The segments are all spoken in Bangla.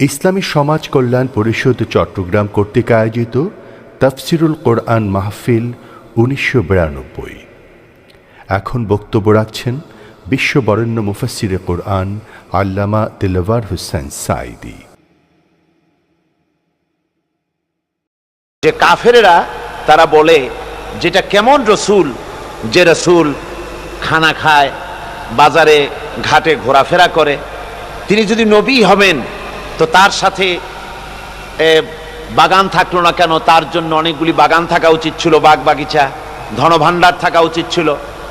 ইসলামী সমাজ কল্যাণ পরিষদ চট্টগ্রাম কর্তৃক আয়োজিত তাফসিরুল কোরআন মাহফিল ১৯৯২। এখন বক্তব্য রাখছেন বিশ্ববরেণ্য মুফাসসিরে কোরআন আল্লামা দিলওয়ার হোসেন সাঈদী। যে কাফেরেরা তারা বলে যেটা কেমন রসুল, যে রসুল খানা খায়, বাজারে ঘাটে ঘোরাফেরা করে, তিনি যদি নবী হবেন তো তার সাথে বাগান থাকলো না কেন? তার জন্য অনেকগুলি বাগান থাকা উচিত ছিল, বাগ বাগিচা, ধনভাণ্ডার থাকা উচিত ছিল,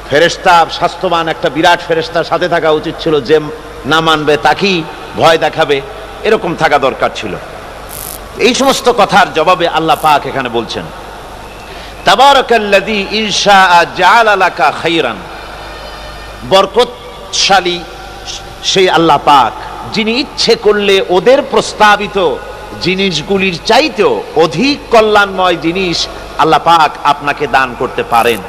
ফেরেশতা, স্বাস্থ্যবান একটা বিরাট ফেরেশতার সাথে থাকা উচিত ছিল, যে না মানবে তাকেই ভয় দেখাবে, এরকম থাকা দরকার ছিল। এই সমস্ত কথার জবাবে আল্লাহ পাক এখানে বলছেন, তাবারাকাল্লাযী ইনশাআ জাআলা লাকা খায়রান, বরকতশালী সেই আল্লাহ পাক যিনি ইচ্ছে করলে ওদের প্রস্তাবিত জিনিসগুলির চাইতেও অধিক কল্যাণময় জিনিস আল্লাহ পাক আপনাকে দান করতে পারেন।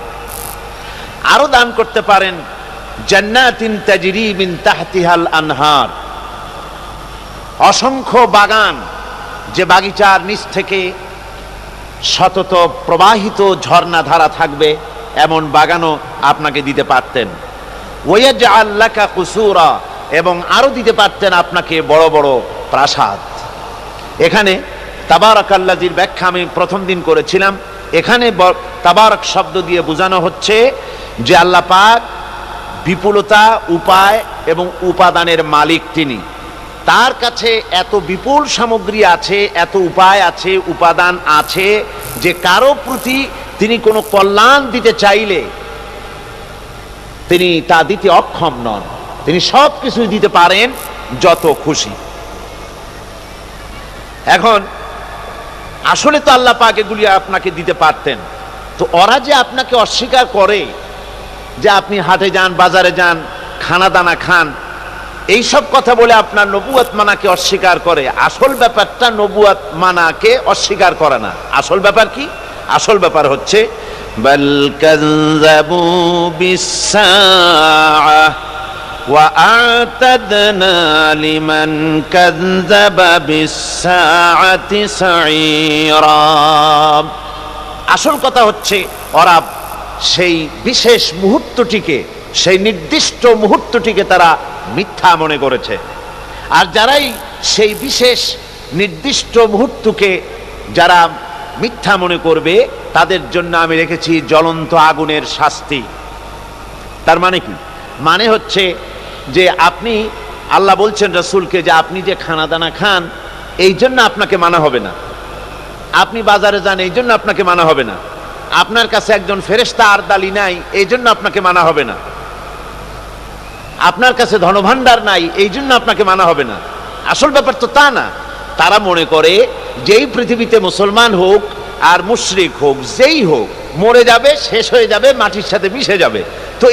আরো দান করতে পারেন জান্নাতিন তাজরি মিন তাহতিহাল আনহার, অসংখ্য বাগান, যে বাগিচার নিচ থেকে সতত প্রবাহিত ঝর্ণা ধারা থাকবে, এমন বাগানও আপনাকে দিতে পারতেন। ওয়াজআল লাকা কুসুরা, এবং আরো দিতে পারতেন আপনাকে বড় বড় প্রাসাদ। এখানে তাবারাকাল্লাযীর ব্যাখ্যা আমি প্রথম দিন করেছিলাম। এখানে তাবারাক শব্দ দিয়ে বোঝানো হচ্ছে যে আল্লাহ পাক বিপুলতা, উপায় এবং উপাদানের মালিক তিনি। তার কাছে এত বিপুল সামগ্রী আছে, এত উপায় আছে, উপাদান আছে, যে কারো প্রতি তিনি কোনো কল্যাণ দিতে চাইলে তিনি তা দিতে অক্ষম নন। তিনি সব কিছুই দিতে পারেন যত খুশি। এখন আসলে তো আল্লাহ পাক এগুলি আপনাকে দিতে পারতেন, তো ওরা যে আপনাকে অস্বীকার করে, যে আপনি হাটে যান, বাজারে যান, খানা দানা খান, এইসব কথা বলে আপনার নবুয়ত মানাকে অস্বীকার করে। আসল ব্যাপারটা নবুয়ত মানাকে অস্বীকার করে না। আসল ব্যাপার কি? আসল ব্যাপার হচ্ছে বাল কাযযাবু বিস-সাআহ ওয়া আ'তাদনা লিমান কাযযাবা বিস-সাআতি সাঈরা। আসল কথা হচ্ছে ওরা সেই বিশেষ মুহূর্তটিকে, সেই নির্দিষ্ট মুহূর্তটিকে তারা মিথ্যা মনে করেছে। আর যারাই সেই বিশেষ নির্দিষ্ট মুহূর্তকে যারা মিথ্যা মনে করবে, তাদের জন্য আমি রেখেছি জ্বলন্ত আগুনের শাস্তি। তার মানে কি? মানে হচ্ছে যে আপনি, আল্লাহ বলছেন রাসূলকে যে আপনি যে খানা দানা খান, এই জন্য আপনাকে মানা হবে না। আপনি বাজারে যান, এই জন্য আপনাকে মানা হবে না। আপনার কাছে একজন ফেরেশতা আরদালি নাই, এই জন্য আপনাকে মানা হবে না। আপনার কাছে ধনভাণ্ডার নাই, এই জন্য আপনাকে মানা হবে না। আসল ব্যাপার তো তা না। তারা মনে করে যেই পৃথিবীতে মুসলমান হোক আর মুশরিক হোক, যেই হোক, মরে যাবে, শেষ হয়ে যাবে, মাটির সাথে মিশে যাবে। তো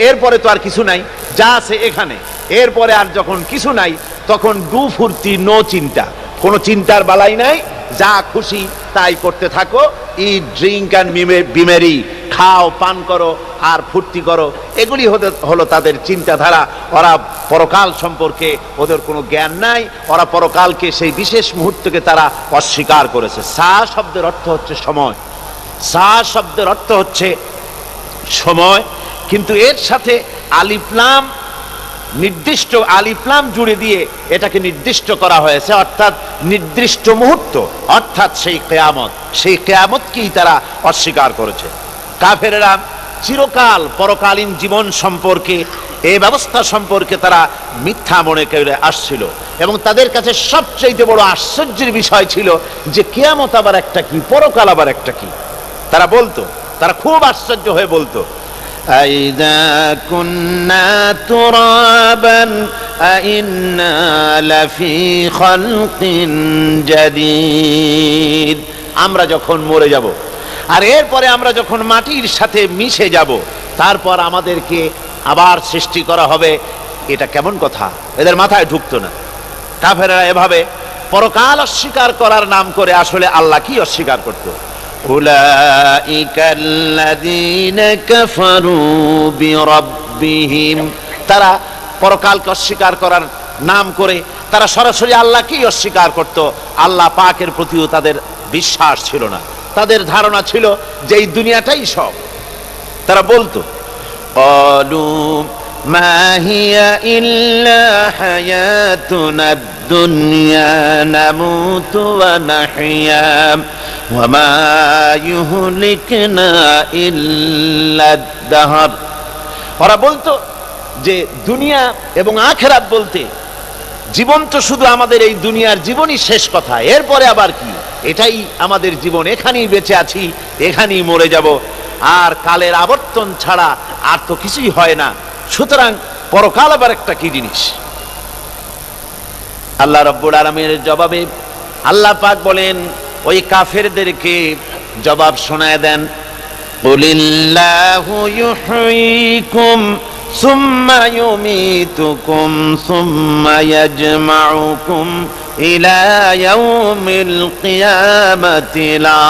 এরপরে তো আর কিছু নাই, যা আছে এখানে। এরপরে আর যখন কিছু নাই, তখন ডু ফুর্তি, নো চিন্তা, কোনো চিন্তার বালাই নাই, যা খুশি তাই করতে থাকো। ইট, ড্রিঙ্ক অ্যান্ড বিমেরি, খাও, পান করো আর ফুর্তি করো, এগুলি হলো তাদের চিন্তাধারা। ওরা পরকাল সম্পর্কে ওদের কোনো জ্ঞান নাই। ওরা পরকালকে, সেই বিশেষ মুহূর্তকে তারা অস্বীকার করেছে। সা শব্দের অর্থ হচ্ছে সময়, সা শব্দের অর্থ হচ্ছে সময়, কিন্তু এর সাথে আলিফলাম, নির্দিষ্ট আলিফলাম জুড়ে দিয়ে এটাকে নির্দিষ্ট করা হয়েছে, অর্থাৎ নির্দিষ্ট মুহূর্ত, অর্থাৎ সেই কিয়ামত। সেই কিয়ামতকেই তারা অস্বীকার করেছে। কাফেরেরা চিরকাল পরকালীন জীবন সম্পর্কে, এই ব্যবস্থা সম্পর্কে তারা মিথ্যা মনে করে আসছিল, এবং তাদের কাছে সবচেয়ে বড় আশ্চর্যের বিষয় ছিল যে কিয়ামত আবার একটা কি, পরকাল আবার একটা কি। তারা বলতো, তারা খুব আশ্চর্য হয়ে বলতো, আইযা কুন্না তুরাবান আইন্না লাফি খালকিন জাদীদ, আমরা যখন মরে যাব, আর এরপরে আমরা যখন মাটির সাথে মিশে যাব, তারপর আমাদেরকে আবার সৃষ্টি করা হবে, এটা কেমন কথা? এদের মাথায় ঢুকতো না। কাফেররা এভাবে পরকাল অস্বীকার করার নাম করে আসলে আল্লাহ কি অস্বীকার করতো? উলাইকাল্লাযীনা কাফারু বিরাব্বিহিম, তারা পরকালকে অস্বীকার করার নাম করে তারা সরাসরি আল্লাহকেই অস্বীকার করত, আল্লাহ পাকের প্রতিও তাদের বিশ্বাস ছিল না। তাদের ধারণা ছিল যে এই দুনিয়াটাই সব। তারা বলতো ক্বালু মা হিয়া ইল্লা হায়াতুনা দুনিয়া নামুতু ওয়া নাহইয়া ওয়া মা ইউহলিকুনা ইল্লা দাহর। ওরা বলতো যে দুনিয়া এবং আখিরাত বলতে জীবন তো শুধু আমাদের এই দুনিয়ার জীবনই শেষ কথা, এরপরে আবার কি, এটাই আমাদের জীবন, এখানেই বেঁচে আছি, এখানেই মরে যাব, আর কালের আবর্তন ছাড়া আর তো কিছুই হয় না। সুতরাং পরকাল আবার একটা কি জিনিস। আল্লাহ রাব্বুল আলামিনের জবাবে আল্লাহ পাক বলেন ওই কাফেরদেরকে জবাব শোনায় দেন, কুলিল্লাহু ইউহয়িকুম সুম্মা ইউমীতুকুম সুম্মা ইয়াজমাউকুম ইলা ইয়াউমিল কিয়ামাতি লা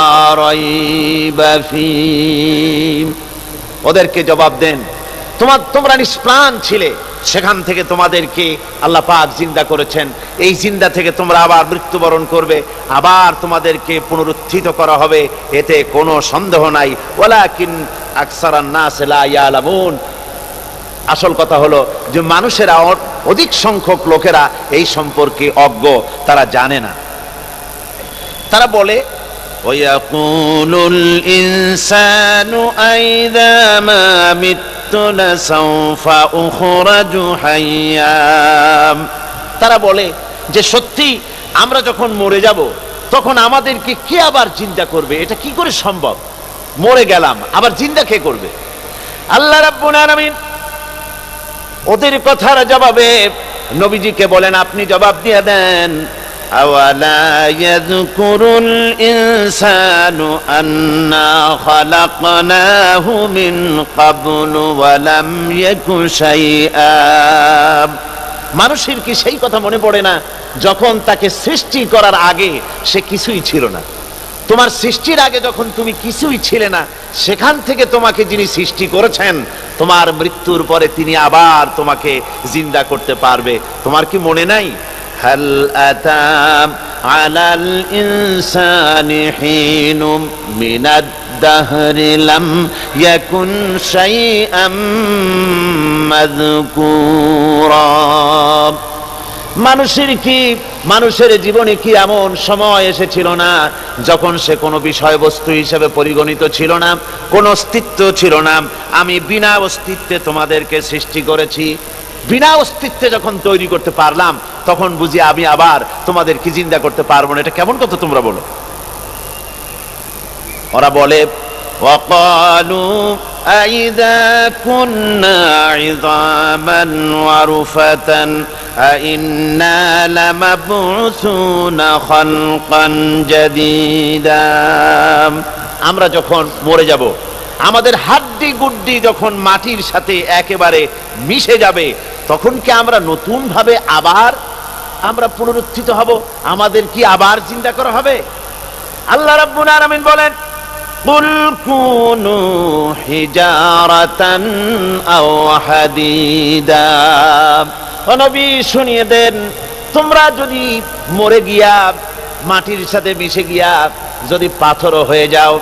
রাইবা ফীহ। ওদেরকে জবাব দেন, তোমরা নিষ্প্রাণ ছিলে, সেখান থেকে তোমাদেরকে আল্লাহ পাক জিন্দা করেছেন, এই জিন্দা থেকে তোমরা আবার মৃত্যুবরণ করবে, আবার তোমাদেরকে পুনরুত্থিত করা হবে, এতে কোনো সন্দেহ নাই। ওয়ালাকিন আকসারান নাস লা ইয়ালামুন। আসল কথা হলো যে মানুষেরা, অধিক সংখ্যক লোকেরা এই সম্পর্কে অজ্ঞ, তারা জানে না। তারা বলে ওয়ায়াকুলুল ইনসানু আইযা মা মিততু লাসাউফা উখরাজু হাইয়্যা। তারা বলে যে সত্যি আমরা যখন মরে যাব তখন আমাদেরকে কে আবার জিন্দা করবে, এটা কি করে সম্ভব, মরে গেলাম আবার জিন্দা কে করবে। আল্লাহ রাব্বুল আলামিন ওদের কথার জবাবে নবীজিকে বলেন, আপনি জবাব দিয়ে দেন, আওয়ালা ইয়াযকুরুল ইনসানু আন্না খালাকনাহু মিন ক্বাবলু ওয়া লাম ইয়াকু শাইআ। মানুষের কি সেই কথা মনে পড়ে না যখন তাকে সৃষ্টি করার আগে সে কিছুই ছিল না? তোমার সৃষ্টির আগে যখন তুমি কিছুই ছিলে না, সেখান থেকে তোমাকে যিনি সৃষ্টি করেছেন, তোমার মৃত্যুর পরে তিনি আবার তোমাকে জিন্দা করতে পারবে। তোমার কি মনে নাই, হাল আতা আলাল ইনসানি হিনুম মিনাদ দাহরি লাম ইয়াকুন শাইআম মাযকুরা। মানুষের জীবনে কি এমন সময় এসেছিল না যখন সে কোনো বিষয়বস্তু হিসেবে পরিগণিত ছিল না, কোনো অস্তিত্ব ছিল না? আমি বিনা অস্তিত্বে তোমাদেরকে সৃষ্টি করেছি, বিনা অস্তিত্বে যখন তৈরি করতে পারলাম তখন বুঝি আমি আবার তোমাদেরকে জিন্দা করতে পারবো না? এটা কেমন কথা তোমরা বলো? ওরা বলে ওয়াকালু আইযা কুন্না ইযামান ওয়া রুফাতান আইন্না লামাবউসুনা খালকান জাদীদা। আমরা যখন মরে যাব, আমাদের হাড্ডি গুড্ডি যখন মাটির সাথে একেবারে মিশে যাবে, তখন কি আমরা নতুন ভাবে আবার পুনরুত্থিত হব? আমাদের কি আবার চিন্তা করা হবে? আল্লাহ রাব্বুল আলামিন বলেন, কুল কুনু হিজারাতান আও হাদিদা। ও নবী শুনিয়ে দেন, তোমরা যদি মরে গিয়া মাটির সাথে মিশে গিয়া যদি পাথরও হয়ে যাও,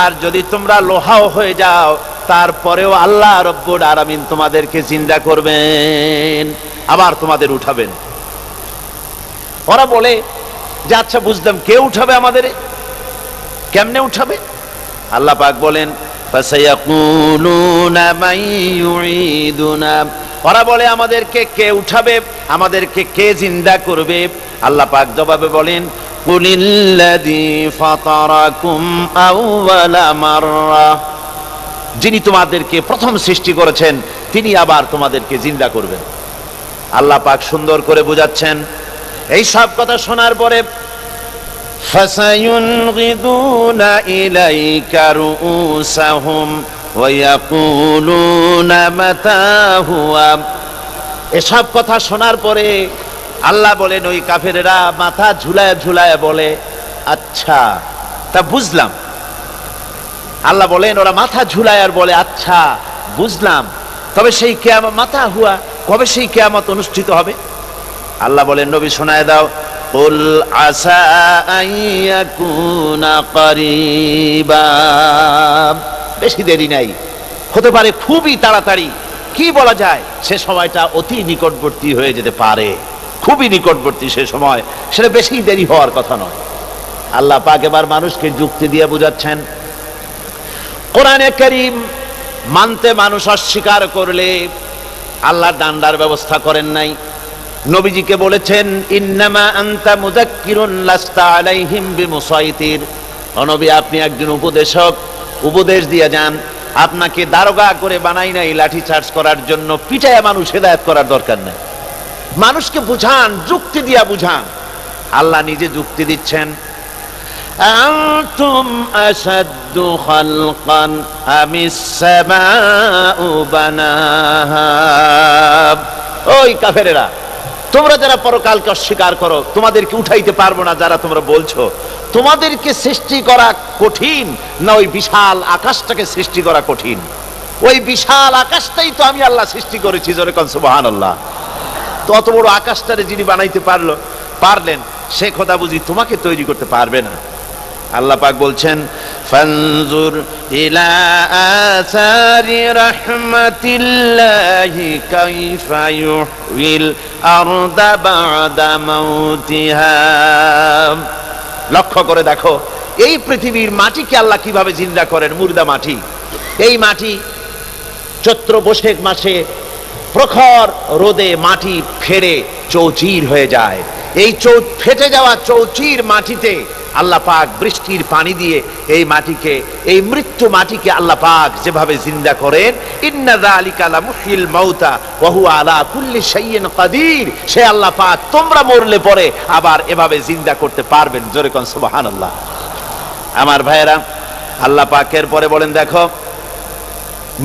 আর যদি তোমরা লোহাও হয়ে যাও, তারপরেও আল্লাহ রব্বুল আলামিন তোমাদেরকে জিন্দা করবেন, আবার তোমাদের উঠাবেন। ওরা বলে যে আচ্ছা বুঝলাম, কে উঠাবে আমাদের, কেমনে উঠাবে? আল্লাহ পাক বলেন, ফাসায়াকুলুনা মান ইউঈদুনা। ওরা বলে আমাদেরকে কে উঠাবে, আমাদেরকে কে জিন্দা করবে? আল্লাহ পাক জবাবে বলেন, কুলিল্লাযী ফাতারাকুম আউওয়ালা মাররা। যিনি তোমাদেরকে প্রথম সৃষ্টি করেছেন তিনি আবার তোমাদেরকে জিন্দা করবেন। আল্লাহ পাক সুন্দর করে বোঝাচ্ছেন। এই সব কথা শোনার পরে ফাসায়ুনগিদুনা ইলাইকা রুউসাহুম ওয়া ইয়াকুলুনা মাতা হুয়া। এসব কথা শোনার পরে আল্লাহ বলেন, ওই কাফেরেরা মাথা ঝুলায় ঝুলায় বলে, আচ্ছা তা বুঝলাম। আল্লাহ বলেন, ওরা মাথা ঝুলায় আর বলে, আচ্ছা বুঝলাম, তবে সেই কিয়ামত, মাতা হুয়া, কবে সেই কিয়ামত অনুষ্ঠিত হবে? আল্লাহ বলেন, নবী শোনায় দাও, কুল আসা আইয়াকুনা করিবা, বেশি দেরি নাই, হতে পারে খুবই তাড়াতাড়ি। কি বলা যায়, সে সময়টা অতি নিকটবর্তী হয়ে যেতে পারে, খুবই নিকটবর্তী সে সময়, সেটা বেশি দেরি হওয়ার কথা নয়। আল্লাহ পাক এবার মানুষকে যুক্তি দিয়ে বুঝাচ্ছেন, কোরআনে কারীম মানতে মানুষ অস্বীকার করলে আল্লাহ ডান্ডার ব্যবস্থা করেন নাই। নবীজিকে বলেছেন, ইন্নামা আনতা মুযাক্কিরুন লাস্তা আলাইহিম বিমুসাইতির, ও নবী আপনি একজন উপদেশক, উপদেশ দিয়ে যান, আপনাকে দারোগা করে বানাই নাই লাঠি চার্জ করার জন্য, পিটায়া মানুষ হেদায়েত করার দরকার নাই। মানুষকে বুঝান, যুক্তি দিয়া বুঝান। আল্লাহ নিজে যুক্তি দিচ্ছেন, আনতুম আশাদ্দু খালকান আমিস সামাউ বানাহা, ওই কাফেরেরা, তোমরা যারা পরকালকে অস্বীকার করো, তোমাদেরকে উঠাইতে পারবো না যারা তোমরা বলছো, তোমাদেরকে সৃষ্টি করা কঠিন না ওই বিশাল আকাশটাকে সৃষ্টি করা কঠিন? ওই বিশাল আকাশটাই তো আমি আল্লাহ সৃষ্টি করেছি, জোরে কোন সুবহানাল্লাহ। তো অত বড় আকাশটারে যিনি বানাইতে পারলেন, সে খোদা বুঝি তোমাকে তৈরি করতে পারবে না? আল্লাহ পাক বলছেন, ফানজুর ইলা আসারি রাহমাতিল্লাহি কাইফা ইউহিল আরদা বাদা মাউতিহা, লক্ষ্য করে দেখো এই পৃথিবীর মাটিকে আল্লাহ কিভাবে জিন্দা করেন, মুর্দা মাটি। এই মাটি চৈত্র বৈশাখ মাসে প্রখর রোদে মাটি ফেড়ে চৌচির হয়ে যায়। এই ফেটে যাওয়া চৌচির মাটিতে আল্লাহ পাক বৃষ্টির পানি দিয়ে এই মাটিকে, এই মৃত্যু মাটিকে আল্লাহ পাক যেভাবে জিন্দা করেন, ইন্না যালিকা লামুহিল মাউতা ওয়া হুয়া আলা কুল্লি শাইইন কাদির, সে আল্লাহ পাক তোমরা মরলে পরে আবার এভাবে জিন্দা করতে পারবেন, জোরে কোন সুবহানাল্লাহ। আমার ভাইয়েরা, আল্লাহ পাকের পরে বলেন, দেখো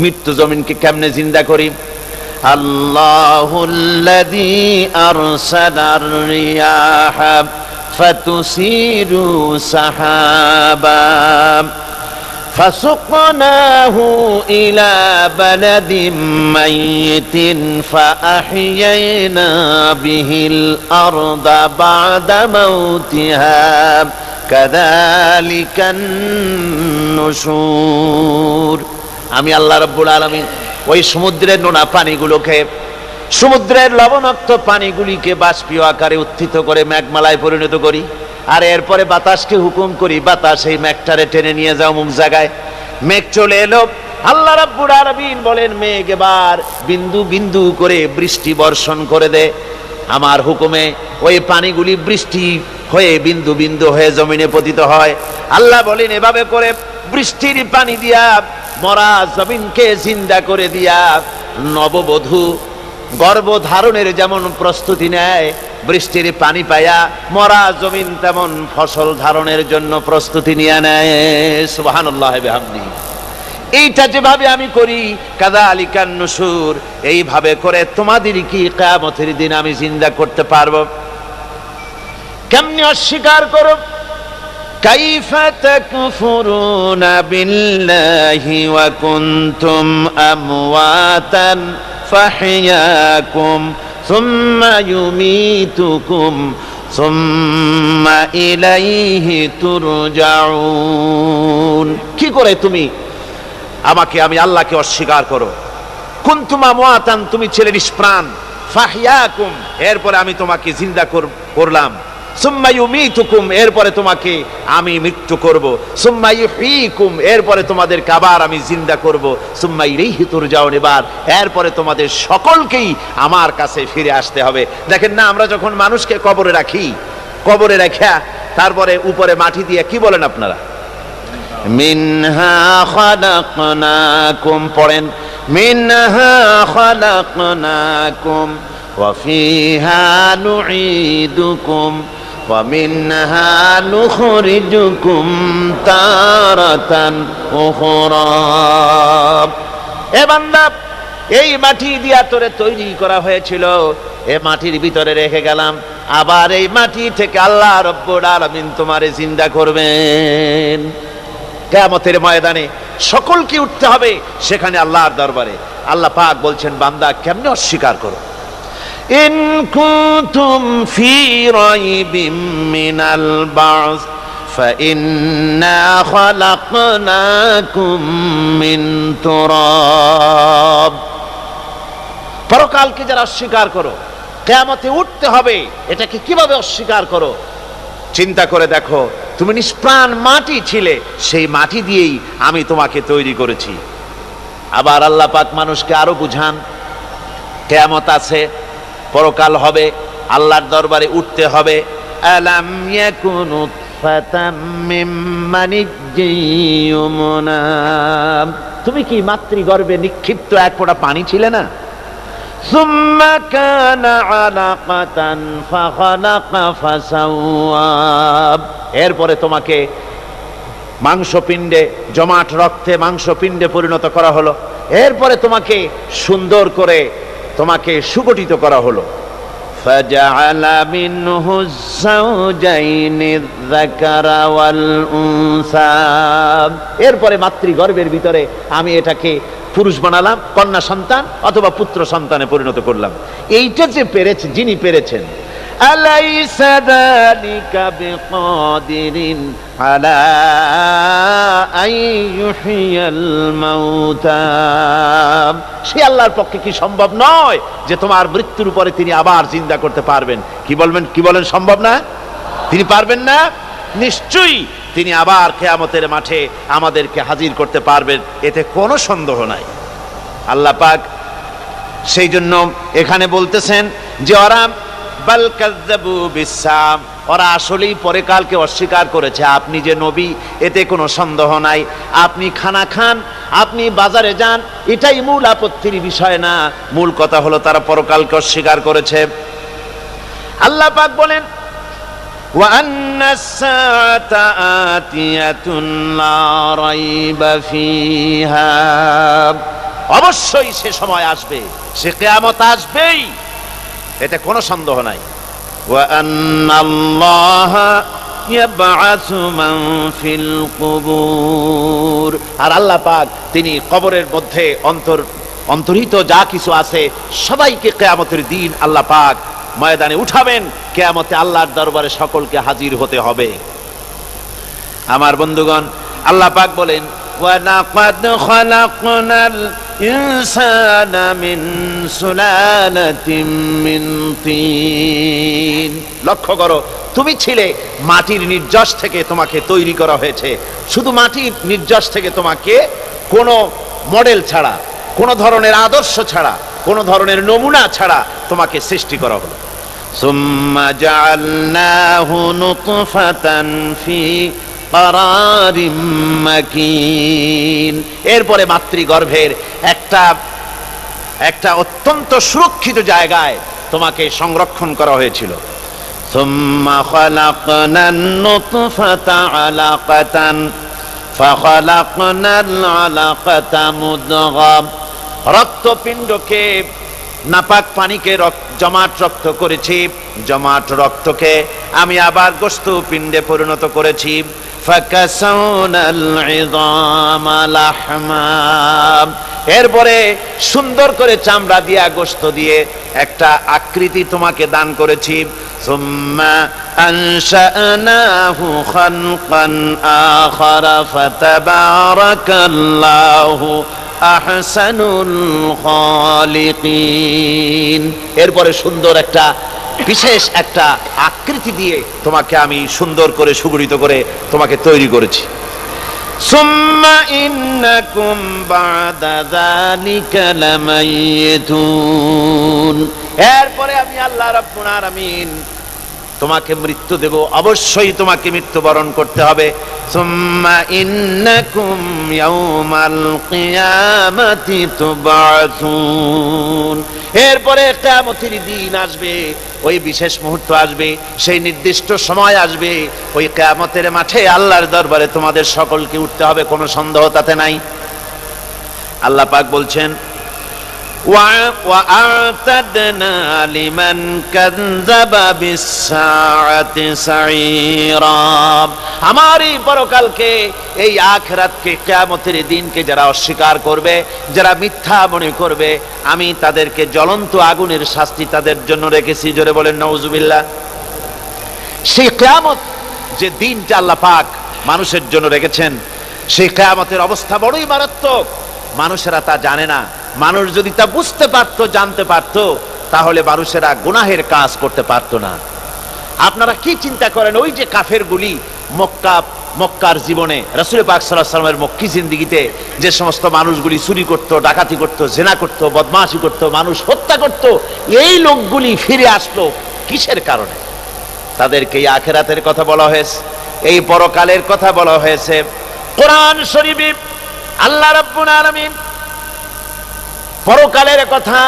মৃত্যু জমিনকে কেমনে জিন্দা করি। আল্লাহুল্লাযী আরসালার রিয়াহা ফাতুসিরু সাহাবা ফাসুকনাহু ইলা বালাদিম মাইয়িতিন ফাআহইয়ানা বিহিল আরদা বা'দা মাউতিহা কাযালিকান নুশুর। আমি আল্লাহ রাব্বুল আলামিন ওই সমুদ্রের নোনা পানিগুলোকে, সমুদ্রের লবণাক্ত পানিগুলিকে বাষ্পীয় আকারে উত্থিত করে মেঘমালায় পরিণত করি, আর এরপরে বাতাসকে হুকুম করি, বাতাস এই মেঘটারে টেনে নিয়ে যাও মুখ জায়গায়। মেঘ চলে এলো, আল্লাহ রাব্বুল আলামিন বলেন, মেঘ এবার বিন্দু বিন্দু করে বৃষ্টি বর্ষণ করে দে আমার হুকুমে। ওই পানিগুলি বৃষ্টি হয়ে বিন্দু বিন্দু হয়ে জমিনে পতিত হয়। আল্লাহ বলেন, এভাবে করে বৃষ্টির পানি দিয়া মরা জমিনকে জিন্দা করে দিয়া নববধূ গর্ভধারণের যেমন প্রস্তুতি নেয়, বৃষ্টির পানি পায়া মরা জমিন তেমন ফসল ধারণের জন্য প্রস্তুতি নিয়ে নেয়। সুবহানাল্লাহ বিহামদিহি। এইটা যেভাবে আমি করি, কাযালিকান নুশুর, এইভাবে করে তোমাদের কি কিয়ামতের দিন আমি জিন্দা করতে পারবো? কেমনে অস্বীকার করো? কাইফা তাকফুরুনা বিল্লাহি ওয়া কুনতুম আমওয়াতান ফাহইয়াকুম সুম্মা ইউমীতুকুম সুম্মা ইলাইহি তুরজাউন। কি করে তুমি আমি আল্লাহকে অস্বীকার করো? কুনতুম আমওয়াতান, তুমি ছিলে নিষ্প্রাণ, ফাহইয়াকুম, এরপরে আমি তোমাকে জিন্দা করলাম, সুম্মা ইউমীতুকুম, এরপরে তোমাকে আমি মৃত্যু করব, সুম্মা ইউহয়ীকুম, এরপরে তোমাদেরকে আবার আমি জিন্দা করব, সুম্মা ইলাইহি তুরজাউন, এরপরে তোমাদের সকলকেই আমার কাছে ফিরে আসতে হবে। দেখেন না, আমরা যখন মানুষকে কবরে রাখি, কবরে রাখা তারপরে উপরে মাটি দিয়ে কি বলেন আপনারা? মিনহা খালাকনাকুম, পড়েন, মিনহা খালাকনাকুম ওয়া ফিহা নুঈদুকুম ওয়া মিনহা নুখরিজুকুম তারাতান উখরা। এ বান্দা, এই মাটি দিয়া তোরে তৈরি করা হয়েছিল, এ মাটির ভিতরে রেখে গেলাম, আবার এই মাটি থেকে আল্লাহ রব্বুল আলামিন তোমারে জিন্দা করবেন। কিয়ামতের ময়দানে সকলকে উঠতে হবে সেখানে আল্লাহর দরবারে। আল্লাহ পাক বলছেন, বান্দা কেমনে অস্বীকার করো? ইন কুনতুম ফি রাইবিম মিনাল বা'স فإنا خلقناكم من تراب। পরকালকে যারা অস্বীকার করো, কিয়ামতে উঠতে হবে, এটাকে কিভাবে অস্বীকার করো? চিন্তা করে দেখো, তুমি নিষ্প্রাণ মাটি ছিলে, সেই মাটি দিয়েই আমি তোমাকে তৈরি করেছি। আবার আল্লাহ পাক মানুষকে আরো বুঝান, কিয়ামত আছে, পরকাল হবে, আল্লাহর দরবারে উঠতে হবে। আলাম ইয়াকুনু ফাতাম মিন মানিজ্জিন ইউমনা, তুমি কি মাতৃগর্ভে নিক্ষিপ্ত এক ফোঁটা পানি ছিলে না? সুম্মা কানা আলাকাতান ফাখালাকা ফাসাওয়া, এরপরে তোমাকে মাংসপিণ্ডে, জমাট রক্তে মাংসপিণ্ডে পরিণত করা হলো, এরপরে তোমাকে সুন্দর করে তোমাকে সুগঠিত করা হলো। ফাজআলা মিনহু যাওজাইনি যাকারা ওয়াল উনসা, এরপরে মাতৃগর্ভের ভিতরে আমি এটাকে পুরুষ বানালাম, কন্যা সন্তান অথবা পুত্র সন্তানে পরিণত করলাম। এইটা যে পেরেছে, যিনি পেরেছেন, আলাইসা যালিকা বিকাদিরিন আলা আইয়ুহিয়াল মাউতা, সে আল্লাহর পক্ষে কি সম্ভব নয় যে তোমার মৃত্যুর পরে তিনি আবার জিন্দা করতে পারবেন? কি বলবেন, কি বলেন, সম্ভব না? তিনি পারবেন না? নিশ্চয়ই তিনি আবার কিয়ামতের মাঠে আমাদেরকে হাজির করতে পারবেন, এতে কোনো সন্দেহ নাই। আল্লাহ পাক সেই জন্য এখানে বলতেছেন যে ওরা বাল কাযযাবু বিসাম, ওরা আসলেই পরকালকে অস্বীকার করেছে। আপনি যে নবী, এতে কোনো সন্দেহ নাই। আপনি খানা খান, আপনি বাজারে যান, এটাই মূল আপত্তির বিষয় না। মূল কথা হলো তারা পরকালকে অস্বীকার করেছে। আল্লাহ পাক বলেন ওয়া আন্নাস সাআতা আতিয়াতুন লা রাইবা ফিহা, অবশ্যই সে সময় আসবে, সে কিয়ামত আসবেই, এতে কোনো সন্দেহ নাই। ওয়া আন্নাল্লাহা ইয়াবআসু মান ফিল কুবুর, আর আল্লাহ পাক তিনি কবরের মধ্যে অন্তর্হিত যা কিছু আছে সবাইকে কিয়ামতের দিন আল্লাহ পাক ময়দানে উঠাবেন। কিয়ামতে আল্লাহর দরবারে সকলকে হাজির হতে হবে। আমার বন্ধুগণ, আল্লাহ পাক বলেন ওয়া লাকাদ খালাকনাল ইনসানা মিন সুলালাতিন মিন তিন, লক্ষ্য করো, তুমি ছিলে মাটির নির্যাস থেকে তোমাকে তৈরি করা হয়েছে। শুধু মাটির নির্যাস থেকে তোমাকে কোনো মডেল ছাড়া, কোনো ধরনের আদর্শ ছাড়া, কোনো ধরনের নমুনা ছাড়া তোমাকে সৃষ্টি করা হলো। সুম্মা জাআলনাহু নুতফাতান ফি কারারিম মাকিন, এরপরে মাতৃগর্ভের একটা অত্যন্ত সুরক্ষিত জায়গায় তোমাকে সংরক্ষণ করা হয়েছিল। সুম্মা খালাকনান নুতফাতা আলাকাতান ফাখালাকনাল আলাকাতা মুদগা, রক্তপিণ্ডকে, নাপাক পানিকে জমাট রক্ত করেছি, জমাট রক্তকে আমি আবার গোশত পিণ্ডে পরিণত করেছি। ফাকাসাউনাল ইযামা লাহমা, এরপরে সুন্দর করে চামড়া দিয়া, গোশত দিয়ে একটা আকৃতি তোমাকে দান করেছি। সুম্মা আনশানাহু খালকান আখারা ফাতাবারাকাল্লাহু আহসানুল খালিকিন, এরপরে সুন্দর একটা বিশেষ একটা আকৃতি দিয়ে তোমাকে আমি সুন্দর করে সুগঠিত করে তোমাকে তৈরি করেছি। সুম্মা ইন্নাকুম বা'দা যালিকা লামাইয়িতুন, এরপরে আমি আল্লাহ রাব্বুল আলামিন তোমাকে মৃত্যু দেব, অবশ্যই তোমাকে মৃত্যুবরণ করতে হবে। সুম্মা ইন্নাকুম ইয়াউমাল কিয়ামাতি তুবআসুন, এরপরে কিয়ামতের দিন আসবে, ওই বিশেষ মুহূর্ত আসবে, সেই নির্দিষ্ট সময় আসবে, ওই কিয়ামতের মাঠে আল্লাহর দরবারে তোমাদের সকলকে উঠতে হবে, কোনো সন্দেহ তাতে নাই। আল্লাহ পাক বলছেন وأعتدنا لمن كذب بالساعة سعيرا। আমার এই পরকালকে, এই আখিরাতকে, কিয়ামতের দিনকে যারা অস্বীকার করবে, যারা মিথ্যা মনে করবে, আমি তাদেরকে জ্বলন্ত আগুনের শাস্তি তাদের জন্য রেখেছি। জোরে বলেন নাউজুবিল্লাহ। সেই কিয়ামত যে দিনটা আল্লাহ পাক মানুষের জন্য রেখেছেন, সেই কিয়ামতের অবস্থা বড়ই মারাত্মক। মানুষেরা তা জানে না। মানুষ যদি তা বুঝতে পারতো, জানতে পারতো, তাহলে মানুষেরা গুনাহের কাজ করতে পারতো না। আপনারা কি চিন্তা করেন, ওই যে কাফেরগুলি মক্কার জীবনে, রাসূল পাক সাল্লাল্লাহু আলাইহি ওয়াসাল্লামের মক্কি জিন্দেগিতে যে সমস্ত মানুষগুলি চুরি করত, ডাকাতি করত, জিনা করত, বদমাশি করত, মানুষ হত্যা করত, এই লোকগুলি ফিরে আসলো কিসের কারণে? তাদেরকে এই আখিরাতের কথা বলা হয়েছে, এই পরকালের কথা বলা হয়েছে। কোরআন শরীফে আল্লাহ রাব্বুল আলামিন পরকালের কথা,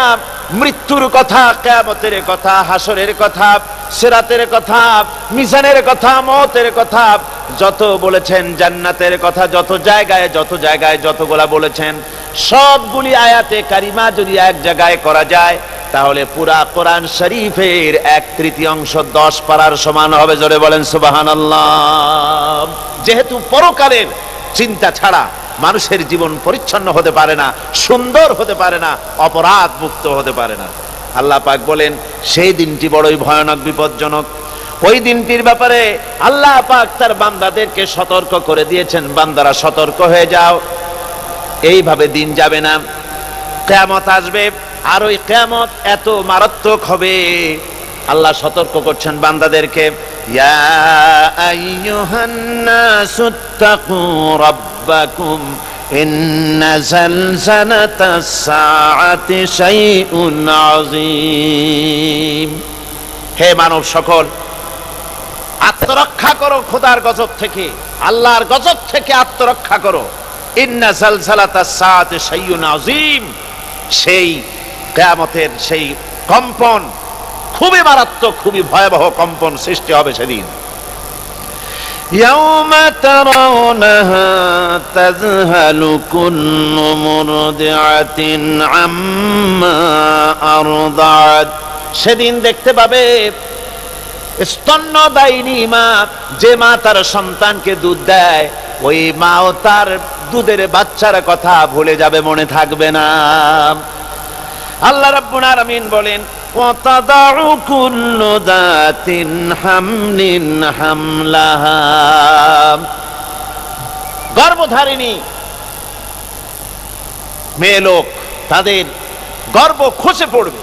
মৃত্যুর কথা, কিয়ামতের কথা, হাসরের কথা, সিরাতের কথা, মিজানের কথা, মওতের কথা যত বলেছেন, জান্নাতের কথা যত জায়গায় যতগুলা বলেছেন, সবগুলি আয়াতে কারিমা যদি এক জায়গায় করা যায়, তাহলে পুরা কোরআন শরীফের 1/3 10 পারার সমান হবে। জোরে বলেন সুবহানাল্লাহ। যেহেতু পরকালের চিন্তা ছাড়া মানুষের জীবন পরিচ্ছন্ন হতে পারে না, সুন্দর হতে পারে না, অপরাধ মুক্ত হতে পারে না। আল্লাহ পাক বলেন সেই দিনটি বড়ই ভয়ানক, বিপজ্জনক। ওই দিনটির ব্যাপারে আল্লাহ পাক তার বান্দাদেরকে সতর্ক করে দিয়েছেন, বান্দারা সতর্ক হয়ে যাও, এইভাবে দিন যাবে না, কিয়ামত আসবে। আর ওই কিয়ামত এত মারাত্মক হবে, আল্লাহ সতর্ক করছেন বান্দাদেরকে, ইয়া আইয়ুহান নাসুত্তাকু রাব্বাকুম ইন্না জালজালাতাস সাআতি শাইউন আযীম। হে মানব সকল, আত্মরক্ষা করো খোদার গজব থেকে, আল্লাহর গজব থেকে আত্মরক্ষা করো। ইন্না জালজালাতাস সাআতি শাইউন আযীম, সেই কিয়ামতের সেই কম্পন খুবই মারাত্মক, খুবই ভয়াবহ কম্পন সৃষ্টি হবে সেদিন। ইয়াউমা তারাউনাহা তাযহালু কুল্লু মুরদিআতিন আম্মা আরদাত। সেদিন দেখতে পাবে স্তন্যদায়িনী মা, যে মা তার সন্তানকে দুধ দেয়, ওই মাও তার দুধের বাচ্চার কথা ভুলে যাবে, মনে থাকবে না। আল্লাহ রাব্বুল আলামিন বলেন, ওয়াতাদাউ কুল্লু যাতিন হামলিন হামলাহা। গর্ভধারিণী মেয়ে লোক, তাদের গর্ভ খসে পড়বে।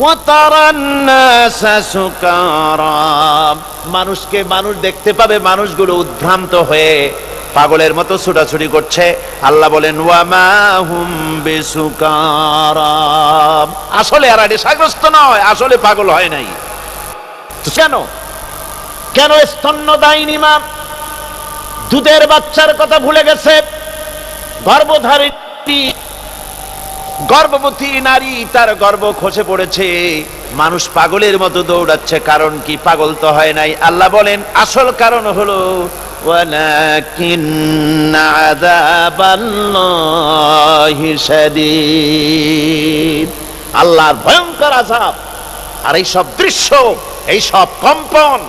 ওয়াতারান নাসা সুকারা, মানুষকে মানুষ দেখতে পাবে, মানুষগুলো উদ্ভ্রান্ত হয়ে পাগলের মতো ছুটাছুটি করছে। আল্লাহ বলেন, ওয়ামা হুম বিসুকারা, আসলে এরা নেশাগ্রস্ত নয়, আসলে পাগল হয় নাই। কেন কেন স্তন্যদায়িনী মা দুধের বাচ্চার কথা ভুলে গেছে? গর্ভবতী নারী, তার গর্ভ খসে পড়েছে, মানুষ পাগলের মতো দৌড়াচ্ছে। কারণ কি? পাগল তো হয় নাই। আল্লাহ বলেন আসল কারণ হলো ওয়ালাকিন্না আযাবাল্লাহি শাদীদ, আল্লাহর ভয়ঙ্কর আযাব। আর এই সব দৃশ্য, এই সব কম্পন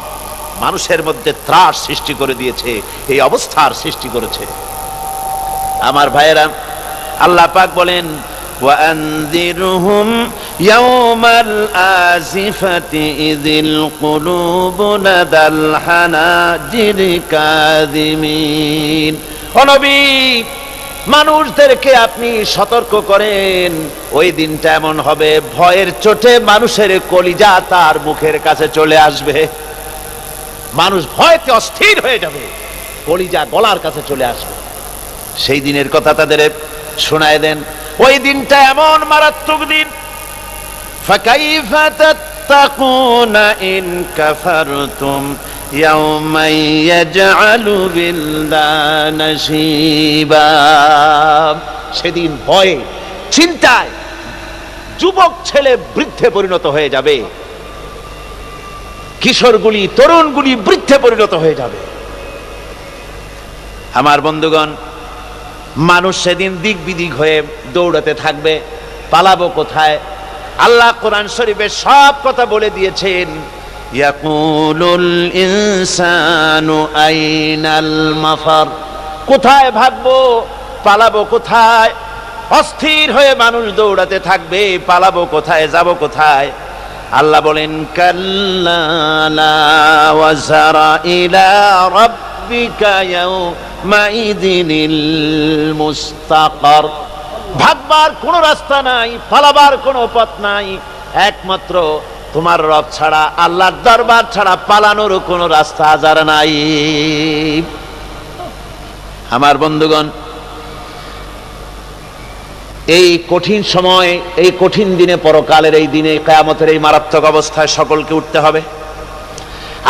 মানুষের মধ্যে ত্রাস সৃষ্টি করে দিয়েছে, এই অবস্থার সৃষ্টি করেছে। আমার ভাইয়েরা, আল্লাহ পাক বলেন, وأنذرهم يوم الآزفة إذ القلوب لدى الحناجر كاظمين। ও নবী, মানুষদেরকে আপনি সতর্ক করেন, ওই দিনটা এমন হবে, ভয়ের চোটে মানুষের কলিজা তার মুখের কাছে চলে আসবে। মানুষ ভয়তে অস্থির হয়ে যাবে, কলিজা গলার কাছে চলে আসবে। সেই দিনের কথা তাদের শোনায় দেন। ওই দিনটা এমন মারাত্মক দিন, ফাকাইফা তাত্তাকুনা ইন কাফারতুম ইয়াওমান ইয়াজআলু বিলদানা শিবা। সেদিন ভয়ে, চিন্তায় যুবক ছেলে বৃদ্ধে পরিণত হয়ে যাবে, কিশোরগুলি, তরুণগুলি বৃদ্ধে পরিণত হয়ে যাবে। আমার বন্ধুগণ, মানুষ সেদিন দিক বিদিক হয়ে দৌড়াতে থাকবে, পালাবো কোথায়? আল্লাহ কোরআন শরীফে সব কথা বলে দিয়েছেন। ইয়াকুলুল ইনসানু আইনাল মাফার, কোথায় ভাগবো, পালাবো কোথায়? অস্থির হয়ে মানুষ দৌড়াতে থাকবে, পালাবো কোথায়, যাব কোথায়? আল্লাহ বলেন কাল্লা লা ওয়াজারা ইলা রাব্বিকা ইয়াউমাইযিনিল মুস্তাকার, ভাগবার কোনো রাস্তা নাই, পালাবার কোনো পথ নাই, একমাত্র তোমার রব ছাড়া, আল্লাহর দরবার ছাড়া পালানোর কোনো রাস্তা আজার নাই। আমার বন্ধুগণ, এই কঠিন সময়, এই কঠিন দিনে, পরকালের এই দিনে, কিয়ামতের এই মারাত্মক অবস্থায় সকলকে উঠতে হবে।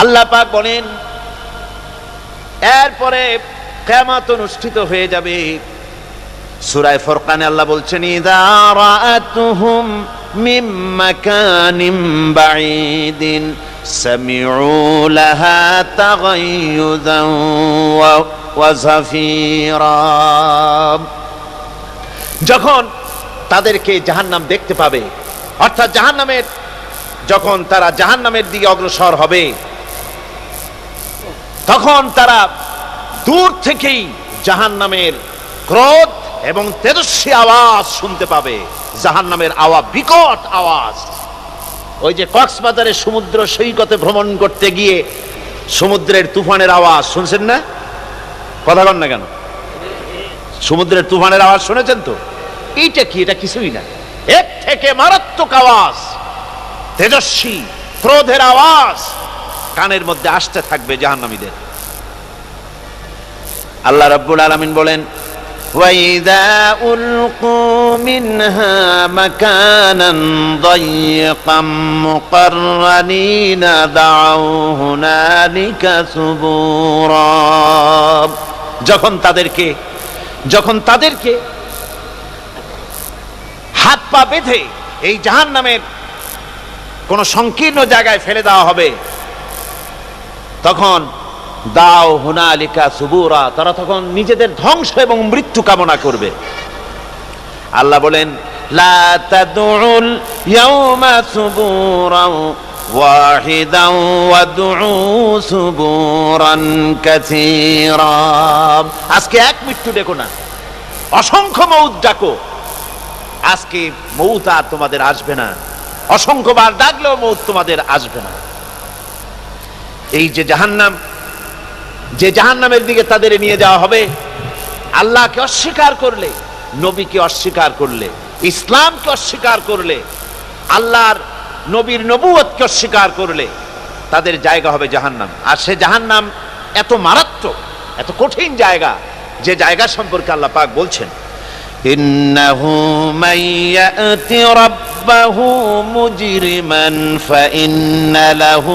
আল্লাহ পাক বলেন এরপরে কিয়ামত অনুষ্ঠিত হয়ে যাবে। সূরা ফুরকানে আল্লাহ বলছেন ইযা রাআতুহুম মিন মাকানিন বাঈদিন সামিউ লাহা তাগায়্যুযান ওয়া যাফীরা, যখন তাদেরকে জাহান্নাম দেখতে পাবে, অর্থাৎ জাহান্নামের, যখন তারা জাহান্নামের দিকে অগ্রসর হবে, তখন তারা দূর থেকেই জাহান্নামের ক্রোধ এবং তেজস্বী আওয়াজ শুনতে পাবে। জাহান্নামের আওয়াজ, বিকট আওয়াজ। ওই যে কক্সবাজারে সমুদ্র সৈকতে ভ্রমণ করতে গিয়ে সমুদ্রের তুফানের আওয়াজ শুনছেন না? কথা বলেন না কেন? সমুদ্রের তুফানের আওয়াজ শুনেছেন তো? এইটা কি? এটা কিছুই না, এর থেকে মারাত্মক আওয়াজ, তেজস্বী ক্রোধের আওয়াজ কানের মধ্যে আসতে থাকবে জাহান্নামীদের। আল্লাহ রাব্বুল আলামিন বলেন ওয়াইদা উলকু মিনহা মাকানান দায়্যিকাম মুকাররানিনা দাউ হুনালিকা সুবুরা, যখন তাদেরকে হাত পা বেঁধে এই জাহান্নামের কোন সংকীর্ণ জায়গায় ফেলে দেওয়া হবে, তখন দাও হুনালিকা সুবুরা, তারা তখন নিজেদের ধ্বংস এবং মৃত্যু কামনা করবে। আল্লাহ বলেন লা তাদউল ইয়াউমা সুবুরান ওয়াহিদান ওয়াদউ সুবুরান কাসীরা, আজকে এক মৃত্যু ডেকো না, অসংখ্য মউত ডাকো। আজকে মউত আর তোমাদের আসবে না, অসংখ্যবার ডাকলেও মউত তোমাদের আসবে না। এই যে জাহান্নাম, যে জাহান্নামের দিকে তাদের নিয়ে যাওয়া হবে, আল্লাহকে অস্বীকার করলে, নবীকে অস্বীকার করলে, ইসলামকে অস্বীকার করলে, আল্লাহর নবীর নবুয়তকে অস্বীকার করলে তাদের জায়গা হবে জাহান্নাম। আর সে জাহান্নাম এত মারাত্মক, এত কঠিন জায়গা, যে জায়গা সম্পর্কে আল্লাহ পাক বলছেন ইন্নাহু মান ইয়াতি রাব্বাহু মুজরিমান ফাইন্না লাহু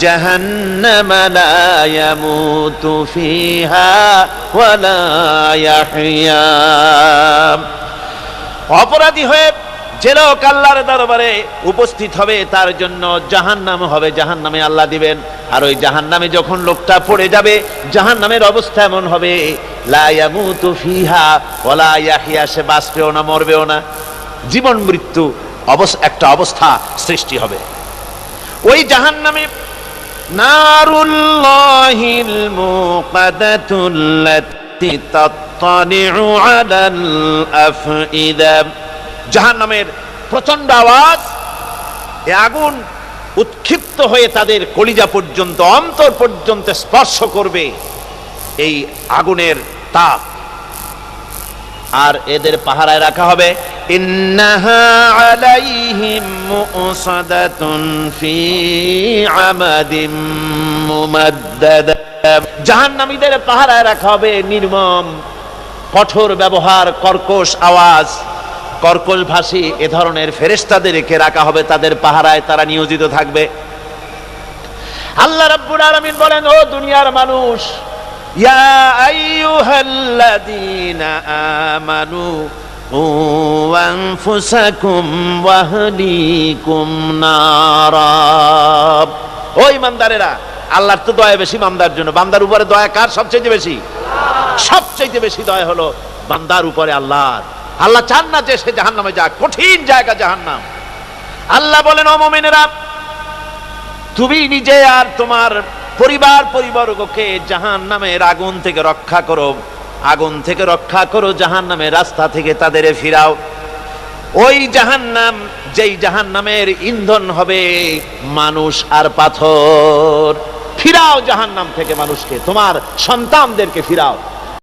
জাহান্নামা লা ইয়ামুতু ফিহা ওয়া লা ইয়াহইয়া, অপরাধী হয়ে যে লোক আল্লাহর দরবারে উপস্থিত হবে তার জন্য জাহান্নাম হবে, জাহান্নামে আল্লাহ দিবেন। আর ওই জাহান্নামে যখন লোকটা পড়ে যাবে, জাহান্নামের অবস্থা এমন হবে লা ইয়ামুতু ফিহা ওয়া লা ইয়াহইয়া, সে বাঁচবেও না, মরবেও না, জীবন মৃত্যু একটা অবস্থা সৃষ্টি হবে। ওই জাহান্নামে নারুল্লাহিল মুকাদাতুল্লাতী তাত্তালিউ আলাল আফইদা, জাহান্নামের প্রচন্ড আওয়াজ, এই আগুন উৎক্ষিপ্ত হয়ে তাদের কলিজা পর্যন্ত, অন্তর পর্যন্ত স্পর্শ করবে এই আগুনের তাপ। আর এদের পাহারায় রাখা হবে ইন্নাহা আলাইহিম মুসাদাতুন ফি আমাদিম মুমাদ্দাদা, জাহান্নামীদের পাহারায় রাখা হবে নির্মম, কঠোর ব্যবহার, কর্কশ আওয়াজ, কর্কশ ভাষী এ ধরনের ফেরেশতাদেরকে রাখা হবে তাদের পাহারায়, তারা নিয়োজিত থাকবে। আল্লাহ রাব্বুল আলামিন বলেন ও দুনিয়ার মানুষ, ইয়া আইয়ুহাল্লাযীনা আমানু কু আনফুসাকুম ওয়া আহলিকুম নারা, ও ঈমানদারেরা, আল্লাহর তো দয়া বেশি বান্দার জন্য। বান্দার উপরে দয়া কার সবচেয়ে বেশি? সবচেয়ে বেশি দয়া হলো বান্দার উপরে আল্লাহর। আল্লাহ চান না যে সে জাহান্নামে যাক, কঠিন জায়গা জাহান্নাম। আল্লাহ বলেন, ও মুমিনেরা, তুমি নিজে আর তোমার পরিবারবর্গকে জাহান্নামের আগুন থেকে রক্ষা করো, আগুন থেকে রক্ষা করো, জাহান্নামের রাস্তা থেকে তাদের ফিরাও। ওই জাহান্নাম, যেই জাহান্নামের ইন্ধন হবে মানুষ আর পাথর। ফিরাও জাহান্নাম থেকে মানুষকে, তোমার সন্তানদেরকে ফিরাও।